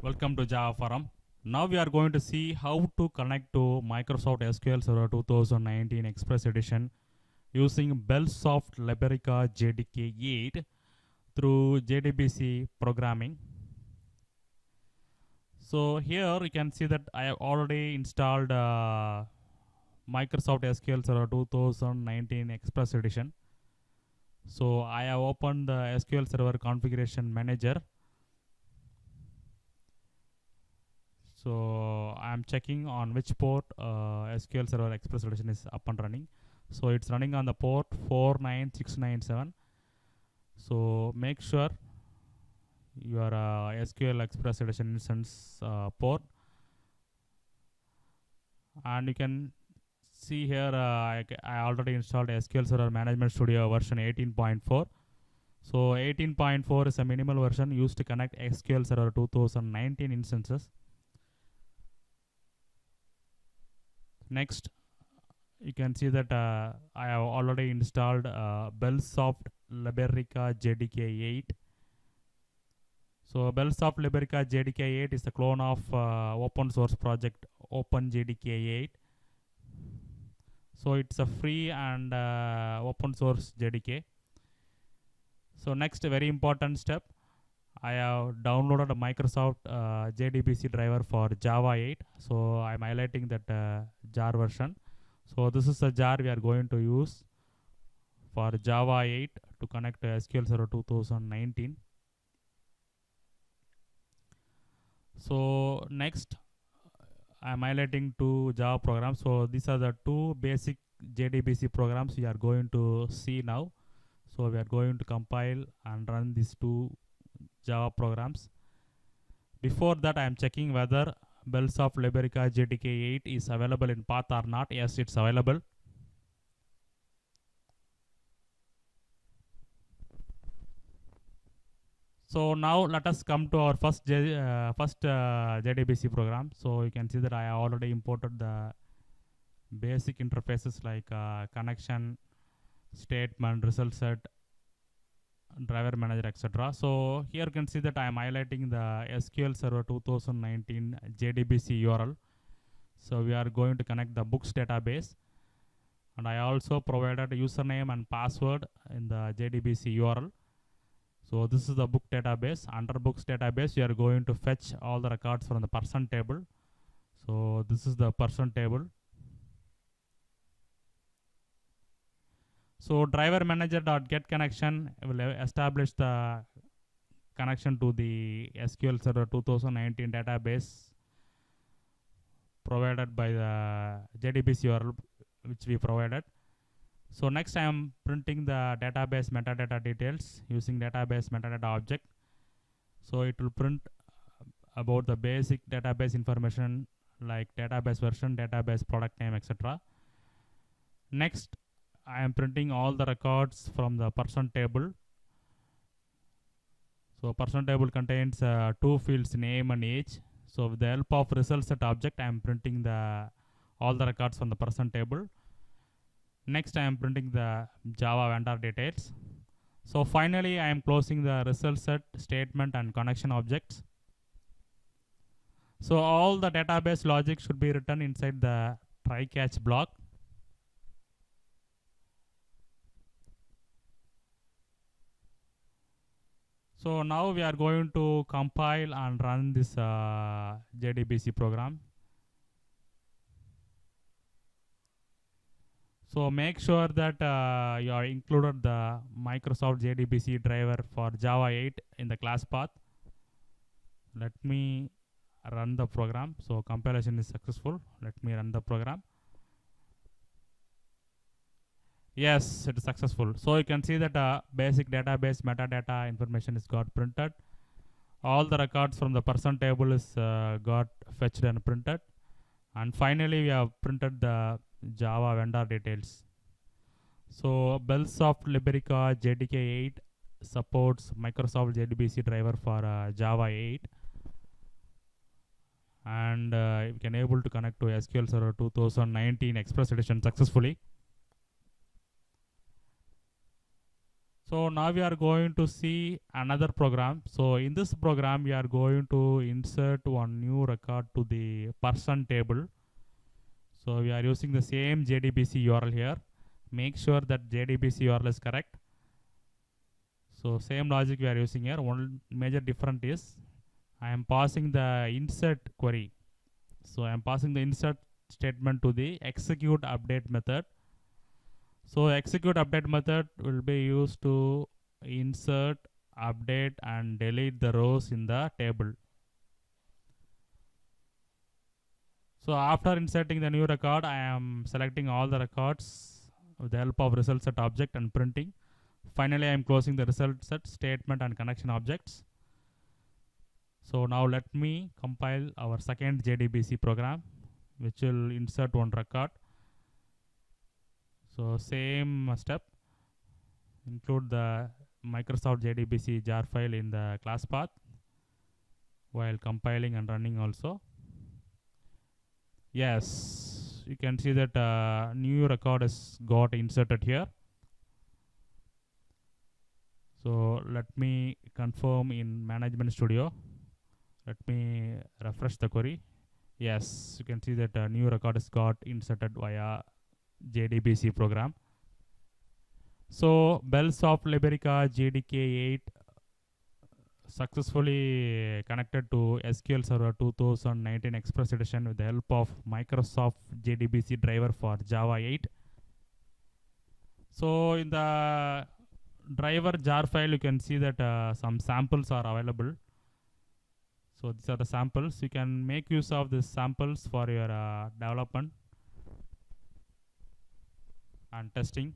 Welcome to Java Forum. Now we are going to see how to connect to Microsoft SQL Server 2019 Express Edition using Bellsoft Liberica JDK 8 through JDBC programming. So here you can see that I have already installed Microsoft SQL Server 2019 Express Edition. So I have opened the SQL Server Configuration Manager. So I am checking on which port SQL Server Express Edition is up and running. So it's running on the port 49697. So make sure your SQL Express Edition instance port, and you can see here I already installed SQL Server Management Studio version 18.4. So 18.4 is a minimal version used to connect SQL Server 2019 instances. Next, you can see that I have already installed Bellsoft Liberica JDK 8. So Bellsoft Liberica JDK 8 is a clone of open source project OpenJDK 8. So it's a free and open source JDK. So next, very important step, I have downloaded a Microsoft JDBC driver for Java 8. So I'm highlighting that jar version. So this is a jar we are going to use for Java 8 to connect to SQL Server 2019. So next, I'm highlighting two Java programs. So these are the two basic JDBC programs we are going to see now. So we are going to compile and run these two Java programs. Before that, I am checking whether Bellsoft Liberica JDK 8 is available in path or not. Yes, it's available. So now let us come to our first JDBC program. So you can see that I already imported the basic interfaces like connection, statement, result set, driver manager, etc. So here you can see that I am highlighting the SQL Server 2019 JDBC URL. So we are going to connect the books database, and I also provided a username and password in the JDBC URL. So this is the book database. Under books database, we are going to fetch all the records from the person table. So this is the person table. So driver manager.get connection will establish the connection to the SQL Server 2019 database provided by the JDBC URL which we provided. So next I am printing the database metadata details using database metadata object. So it will print about the basic database information like database version, database product name, etc. Next, I am printing all the records from the person table. So person table contains two fields, name and age. So with the help of result set object, I am printing all the records from the person table. Next, I am printing the Java vendor details. So finally, I am closing the result set, statement and connection objects. So all the database logic should be written inside the try catch block. So now we are going to compile and run this JDBC program. So make sure that you are included the Microsoft JDBC driver for Java 8 in the class path. Let me run the program. So compilation is successful. Let me run the program. Yes, it is successful. So you can see that basic database metadata information is got printed. All the records from the person table is got fetched and printed. And finally, we have printed the Java vendor details. So Bellsoft Liberica JDK 8 supports Microsoft JDBC driver for Java 8. And you can able to connect to SQL Server 2019 Express Edition successfully. So now we are going to see another program. So in this program, we are going to insert one new record to the person table. So we are using the same JDBC URL here. Make sure that JDBC URL is correct. So same logic we are using here. One major difference is I am passing the insert query. So I am passing the insert statement to the execute update method. So execute update method will be used to insert, update and delete the rows in the table. So after inserting the new record, I am selecting all the records with the help of result set object and printing. Finally, I am closing the result set statement and connection objects. So now let me compile our second JDBC program, which will insert one record. So same step, include the Microsoft JDBC jar file in the class path while compiling and running also. Yes, you can see that new record is got inserted here. So let me confirm in Management Studio. Let me refresh the query. Yes, you can see that a new record is got inserted via JDBC program. So Bellsoft Liberica JDK 8 successfully connected to SQL Server 2019 Express Edition with the help of Microsoft JDBC Driver for Java 8. So in the driver jar file, you can see that some samples are available. So these are the samples. You can make use of these samples for your development and testing.